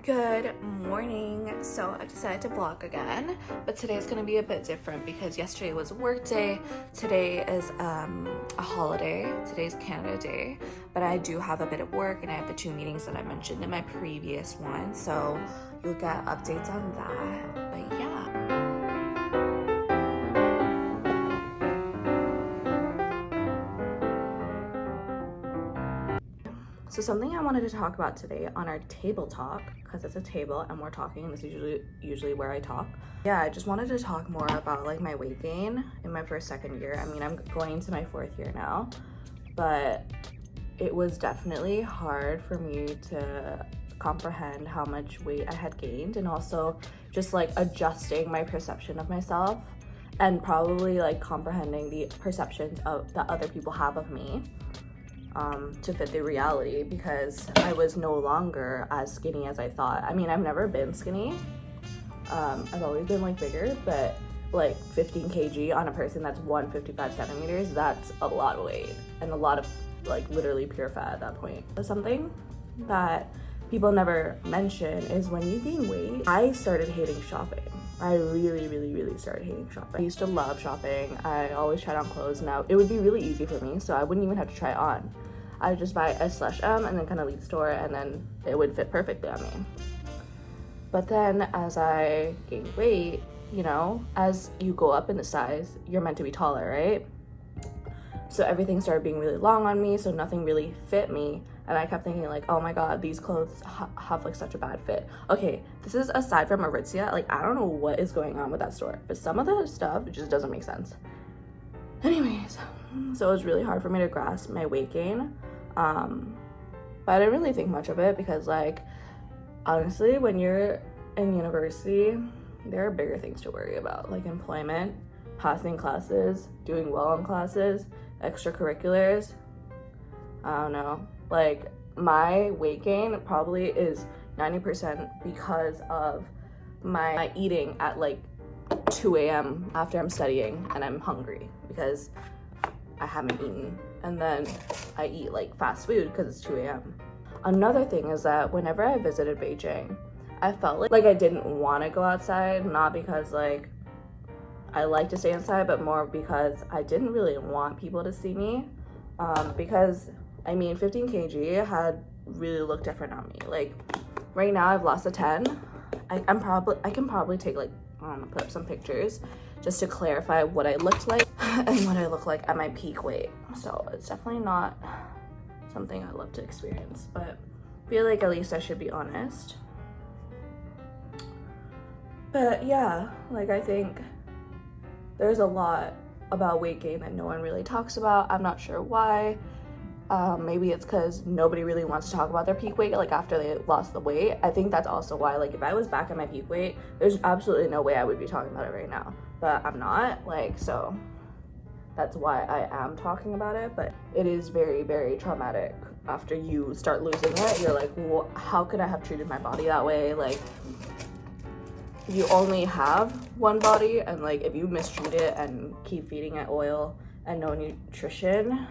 Good morning. So I decided to vlog again, but today is going to be a bit different because yesterday was a work day. Today is a holiday. Today's Canada Day, but I do have a bit of work and I have the 2 meetings that I mentioned in my previous one, so you'll get updates on that. But yeah. So something I wanted to talk about today on our table talk, because it's a table and we're talking, and this is usually where I talk. Yeah, I just wanted to talk more about like my weight gain in my second year. I mean, I'm going into my 4th year now, but it was definitely hard for me to comprehend how much weight I had gained, and also just like adjusting my perception of myself and probably like comprehending the perceptions that other people have of me. To fit the reality, because I was no longer as skinny as I thought. I mean, I've never been skinny. I've always been like bigger, but like 15 kg on a person that's 155 centimeters, that's a lot of weight and a lot of like literally pure fat at that point. Something that people never mention is when you gain weight, I started hating shopping. I really started hating shopping. I used to love shopping. I always tried on clothes. Now it would be really easy for me, so I wouldn't even have to try it on. I would just buy S/M and then kind of leave the store, and then it would fit perfectly on me. But then as I gained weight, you know, as you go up in the size, you're meant to be taller, right? So everything started being really long on me, so nothing really fit me. And I kept thinking like, oh my god, these clothes have like such a bad fit. Okay, this is aside from Mercier. Like, I don't know what is going on with that store, but some of the stuff just doesn't make sense. Anyways, so it was really hard for me to grasp my weight gain. But I didn't really think much of it because, like, honestly, when you're in university, there are bigger things to worry about, like employment, passing classes, doing well in classes, extracurriculars. I don't know. Like, my weight gain probably is 90% because of my eating at like 2 a.m. after I'm studying and I'm hungry because I haven't eaten, and then I eat like fast food because it's 2 a.m. Another thing is that whenever I visited Beijing, I felt like I didn't want to go outside, not because like I like to stay inside, but more because I didn't really want people to see me, because I mean 15 kg had really looked different on me. Like right now I've lost a 10. I can probably take like put up some pictures just to clarify what I looked like and what I look like at my peak weight. So it's definitely not something I love to experience, but I feel like at least I should be honest. But yeah, like I think there's a lot about weight gain that no one really talks about. I'm not sure why. Maybe it's because nobody really wants to talk about their peak weight like after they lost the weight. I think that's also why, like, if I was back at my peak weight, there's absolutely no way I would be talking about it right now, but I'm not, like, so that's why I am talking about it. But it is very traumatic after you start losing it. You're like, well, how could I have treated my body that way? Like, you only have one body, and like if you mistreat it and keep feeding it oil and no nutrition,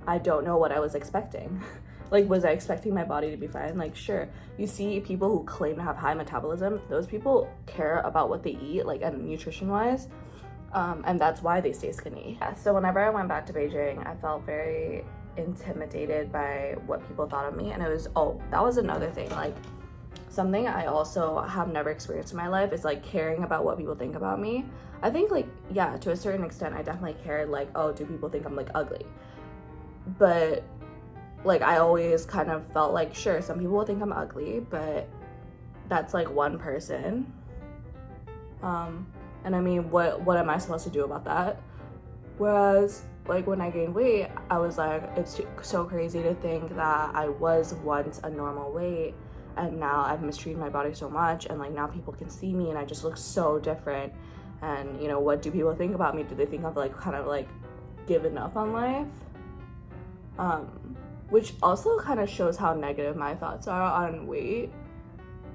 I don't know what I was expecting. Like, was I expecting my body to be fine? Like, sure, you see people who claim to have high metabolism, those people care about what they eat, like, and nutrition wise, and that's why they stay skinny. Yeah, so whenever I went back to Beijing, I felt very intimidated by what people thought of me. And it was, oh, that was another thing, like something I also have never experienced in my life is like caring about what people think about me. I think, like, yeah, to a certain extent I definitely cared, like, oh, do people think I'm like ugly? But like I always kind of felt like, sure, some people will think I'm ugly, but that's like one person, and I mean, what am I supposed to do about that? Whereas like when I gained weight, I was like, it's so crazy to think that I was once a normal weight and now I've mistreated my body so much, and like now people can see me and I just look so different. And you know, what do people think about me? Do they think I've like kind of like given up on life? Which also kind of shows how negative my thoughts are on weight,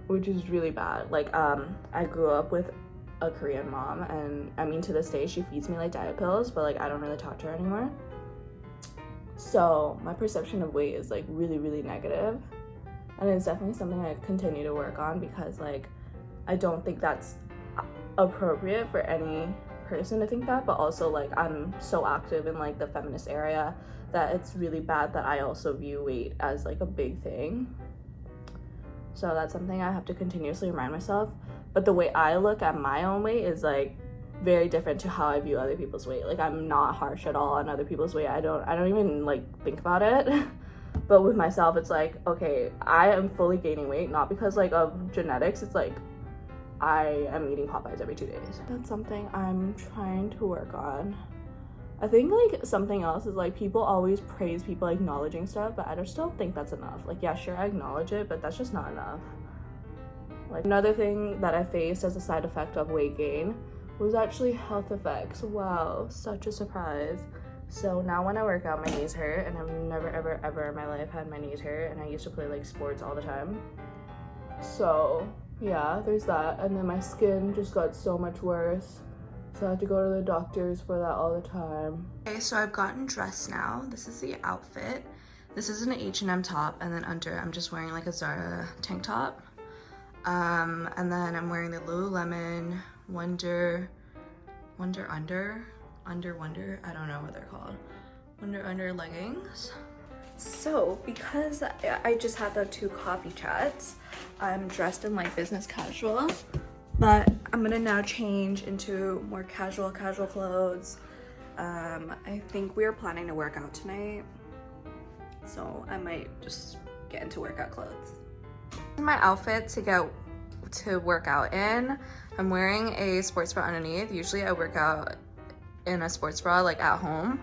which is really bad. Like, I grew up with a Korean mom, and I mean, to this day, she feeds me like diet pills, but like, I don't really talk to her anymore. So my perception of weight is like really negative. and it's definitely something I continue to work on, because like I don't think that's appropriate for any person to think that, but also like I'm so active in like the feminist area that it's really bad that I also view weight as like a big thing. So that's something I have to continuously remind myself. But the way I look at my own weight is like very different to how I view other people's weight. Like I'm not harsh at all on other people's weight. I don't even like think about it. But with myself, it's like, okay, I am fully gaining weight, not because like of genetics. It's like I am eating Popeyes every 2 days. That's something I'm trying to work on. I think like something else is like people always praise people acknowledging stuff, but I just don't think that's enough. Like, yeah, sure, I acknowledge it, but that's just not enough. Like another thing that I faced as a side effect of weight gain was actually health effects. Wow, such a surprise. So now when I work out, my knees hurt, and I've never ever in my life had my knees hurt, and I used to play like sports all the time. So yeah, there's that. And then my skin just got so much worse, so I have to go to the doctors for that all the time. Okay, so I've gotten dressed now. This is the outfit. This is an H&M top, and then under I'm just wearing like a Zara tank top. And then I'm wearing the Lululemon Wunder Under, I don't know what they're called. Wunder Under leggings. So because I just had the 2 coffee chats, I'm dressed in like business casual, but I'm gonna now change into more casual clothes. I think we are planning to work out tonight, so I might just get into workout clothes. My outfit to work out in. I'm wearing a sports bra underneath. Usually I work out in a sports bra like at home.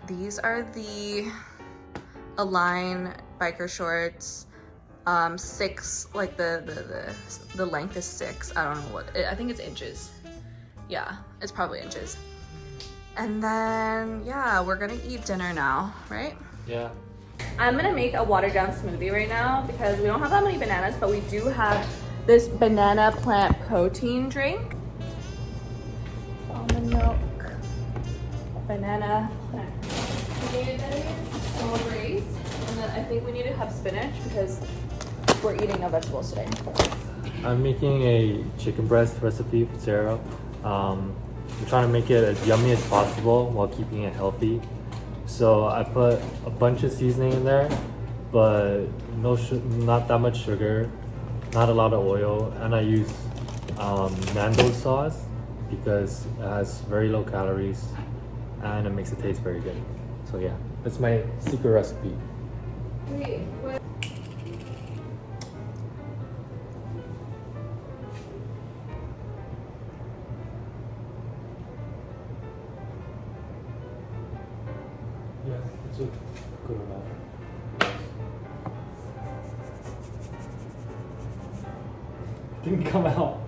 These are the Align biker shorts. 6, like the length is 6. I don't know what, I think it's inches. Yeah, it's probably inches. And then yeah, we're gonna eat dinner now, right? Yeah. I'm gonna make a watered down smoothie right now because we don't have that many bananas, but we do have this banana plant protein drink. Almond milk, banana plant. We needed strawberries, and then I think we need to have spinach because we're eating no vegetables today. I'm making a chicken breast recipe for Sarah. I'm trying to make it as yummy as possible while keeping it healthy. So I put a bunch of seasoning in there, but not that much sugar, not a lot of oil, and I use Nando's sauce because it has very low calories and it makes it taste very good. So yeah, that's my secret recipe. Wait, what? Yeah, it's a good amount. Didn't come out.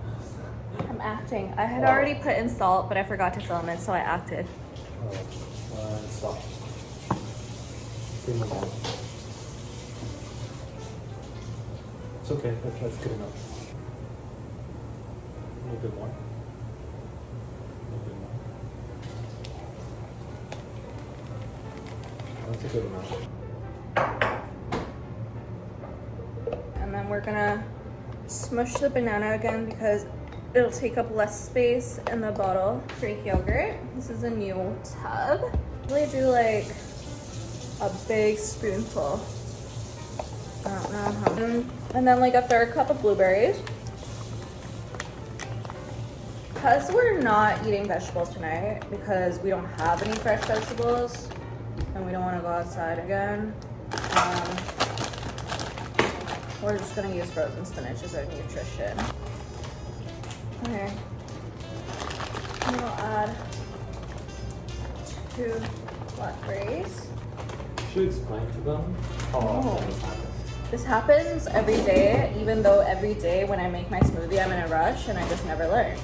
I'm acting. I had already put in salt, but I forgot to film it, so I acted. Stop. It's okay, that's good enough. A little bit more. A little bit more. That's a good amount. And then we're gonna smush the banana again because it'll take up less space in the bottle. Greek yogurt. This is a new tub. Really do like a big spoonful. I don't know how. And then like a 1/3 cup of blueberries. Because we're not eating vegetables tonight, because we don't have any fresh vegetables and we don't want to go outside again, we're just gonna use frozen spinach as our nutrition. Okay. And we'll add 2 blackberries. You should explain to them how often this happens. This happens every day, even though every day when I make my smoothie, I'm in a rush and I just never learn.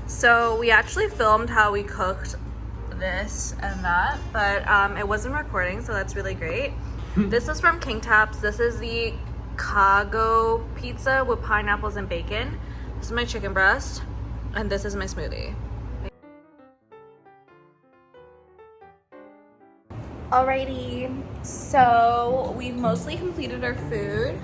So we actually filmed how we cooked this and that, but it wasn't recording, so that's really great. This is from King Taps. This is the Kago pizza with pineapples and bacon. This is my chicken breast, and this is my smoothie. Alrighty, so we've mostly completed our food.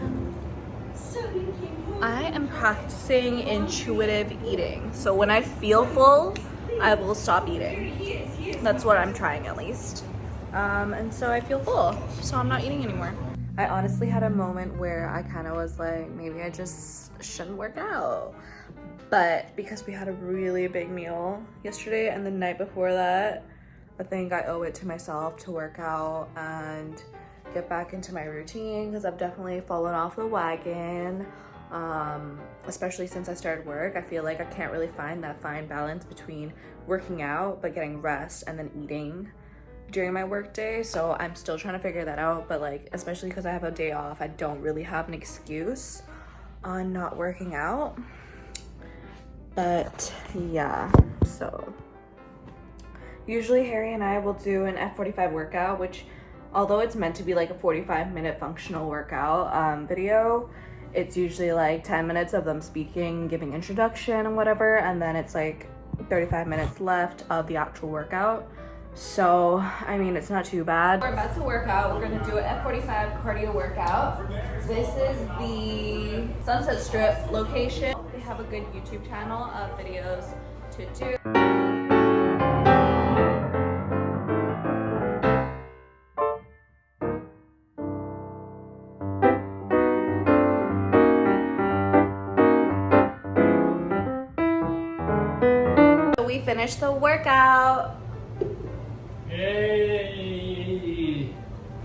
I am practicing intuitive eating. So when I feel full, I will stop eating. That's what I'm trying at least. And so I feel full, so I'm not eating anymore. I honestly had a moment where I kind of was like, maybe I just shouldn't work out. But because we had a really big meal yesterday and the night before that, I think I owe it to myself to work out and get back into my routine because I've definitely fallen off the wagon. Especially since I started work, I feel like I can't really find that fine balance between working out but getting rest and then eating during my work day. So I'm still trying to figure that out, but like, especially because I have a day off, I don't really have an excuse on not working out. But yeah, so usually Harry and I will do an F45 workout, which although it's meant to be like a 45-minute functional workout video, it's usually like 10 minutes of them speaking, giving introduction and whatever, and then it's like 35 minutes left of the actual workout. So, I mean, it's not too bad. We're about to work out. We're gonna do an F45 cardio workout. This is the Sunset Strip location. They have a good YouTube channel of videos to do. We finished the workout. Yay!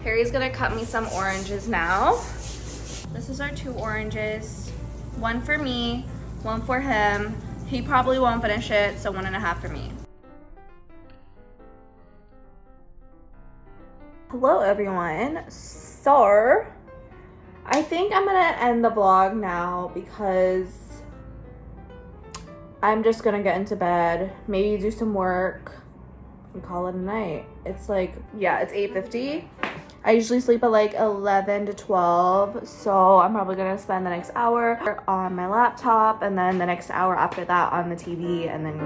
Harry's gonna cut me some oranges now. This is our 2 oranges. 1 for me, 1 for him. He probably won't finish it, so 1.5 for me. Hello everyone. So, I think I'm gonna end the vlog now because I'm just gonna get into bed, maybe do some work, and call it a night. It's like, yeah, it's 8:50. I usually sleep at like 11 to 12, so I'm probably gonna spend the next hour on my laptop and then the next hour after that on the TV and then